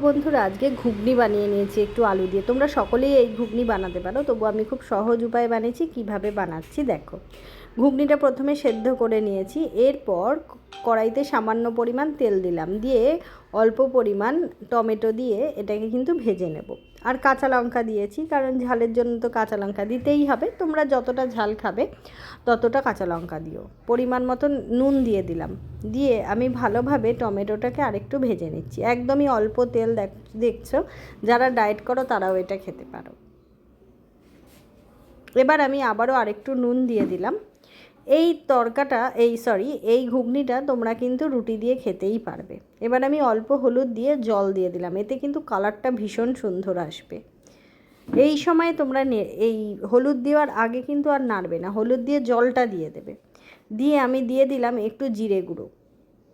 বন্ধুরা আজকে ঘুগনি বানিয়ে নিয়েছি একটু আলু দিয়ে। তোমরা সকলেই এই ঘুগনি বানাতে পারো, তবু আমি খুব সহজ উপায়ে বানিয়েছি। কিভাবে বানাচ্ছি দেখো। ঘুগনিটা প্রথমে সেদ্ধ করে নিয়েছি, এরপর কড়াইতে সামান্য পরিমাণ তেল দিলাম, দিয়ে অল্প পরিমাণ টমেটো দিয়ে এটাকে কিন্তু ভেজে নেব। আর কাঁচা লঙ্কা দিয়েছি, কারণ ঝালের জন্য তো কাঁচা লঙ্কা দিতেই হবে। তোমরা যতটা ঝাল খাবে ততটা কাঁচা লঙ্কা দিও। পরিমাণ মতো নুন দিয়ে দিলাম, দিয়ে আমি ভালোভাবে টমেটোটাকে আরেকটু ভেজে নিচ্ছি। একদমই অল্প তেল দেখছো, যারা ডায়েট করো তারাও এটা খেতে পারো। এবার আমি আবারও আরেকটু নুন দিয়ে দিলাম। এই ঘুগনিটা তোমরা কিন্তু রুটি দিয়ে খেতেই পারবে। এবার আমি অল্প হলুদ দিয়ে জল দিয়ে দিলাম, এতে কিন্তু কালারটা ভীষণ সুন্দর আসবে। এই সময় তোমরা এই হলুদ দেওয়ার আগে কিন্তু আর নাড়বে না, হলুদ দিয়ে জলটা দিয়ে দেবে। দিয়ে আমি দিয়ে দিলাম একটু জিরে গুঁড়ো।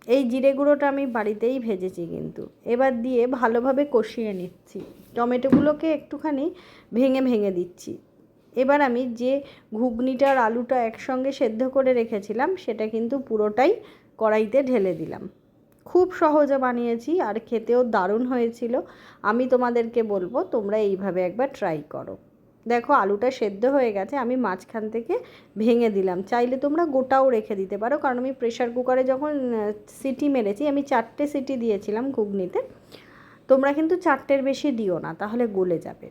এই জিরে গুঁড়োটা আমি বাড়িতেই ভেজেছি কিন্তু। এবার দিয়ে ভালোভাবে কষিয়ে নিচ্ছি, টমেটোগুলোকে একটুখানি ভেঙে ভেঙে দিচ্ছি। এবার আমি যে ঘুগনিটার আলুটা একসঙ্গে সেদ্ধ করে রেখেছিলাম সেটা কিন্তু পুরোটাই কড়াইতে ঢেলে দিলাম। খুব সহজে বানিয়েছি আর খেতেও দারুণ হয়েছিল। আমি তোমাদেরকে বলবো তোমরা এইভাবে একবার ট্রাই করো। দেখো আলুটা সেদ্ধ হয়ে গেছে, আমি মাঝখান থেকে ভেঙে দিলাম। চাইলে তোমরা গোটাও রেখে দিতে পারো, কারণ আমি প্রেশার কুকারে যখন সিটি মেরেছি, আমি 4টে সিটি দিয়েছিলাম ঘুগনিতে। তোমরা কিন্তু 4টের বেশি দিও না, তাহলে গলে যাবে।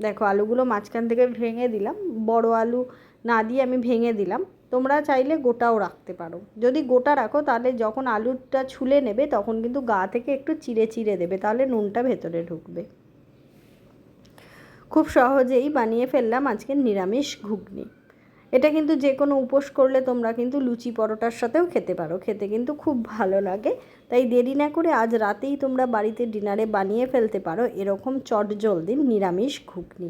দেখো আলুগুলো মাঝখান থেকে ভেঙে দিলাম, বড় আলু না দিয়ে আমি ভেঙে দিলাম। তোমরা চাইলে গোটাও রাখতে পারো। যদি গোটা রাখো তাহলে যখন আলুটা ছুলে নেবে তখন কিন্তু গা থেকে একটু চিড়ে চিড়ে দেবে, তাহলে নুনটা ভেতরে ঢুকবে। খুব সহজেই বানিয়ে ফেললাম আজকে নিরামিষ ঘুগনি। এটা কিন্তু যে কোনো উপোস করলে তোমরা কিন্তু লুচি পরোটার সাথেও খেতে পারো, খেতে কিন্তু খুব ভালো লাগে। তাই দেরি না করে আজ রাতেই তোমরা বাড়িতে ডিনারে বানিয়ে ফেলতে পারো এরকম চটজলদি নিরামিষ ঘুগনি।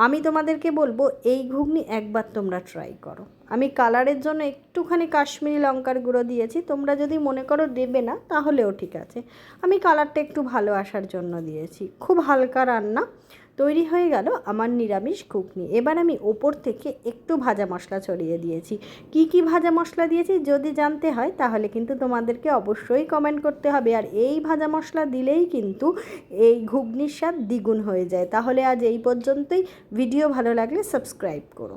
আমি তোমাদেরকে বলবো এই ঘুগনি একবার তোমরা ট্রাই করো। আমি কালারের জন্য একটুখানি কাশ্মীরি লঙ্কার গুঁড়ো দিয়েছি, তোমরা যদি মনে করো দেবে না তাহলেও ঠিক আছে। আমি কালারটা একটু ভালো আসার জন্য দিয়েছি। খুব হালকা রান্না, তৈরি হয়ে গেল আমার নিরামিষ ঘুগনি। এবার আমি ওপর থেকে একটু ভাজা মশলা ছড়িয়ে দিয়েছি। কি কি ভাজা মশলা দিয়েছি যদি জানতে হয় তাহলে কিন্তু তোমাদেরকে অবশ্যই কমেন্ট করতে হবে। আর এই ভাজা মশলা দিলেই কিন্তু এই ঘুগনির স্বাদ দ্বিগুণ হয়ে যায়। তাহলে আজ এই পর্যন্তই। ভিডিও ভালো লাগলে সাবস্ক্রাইব করো।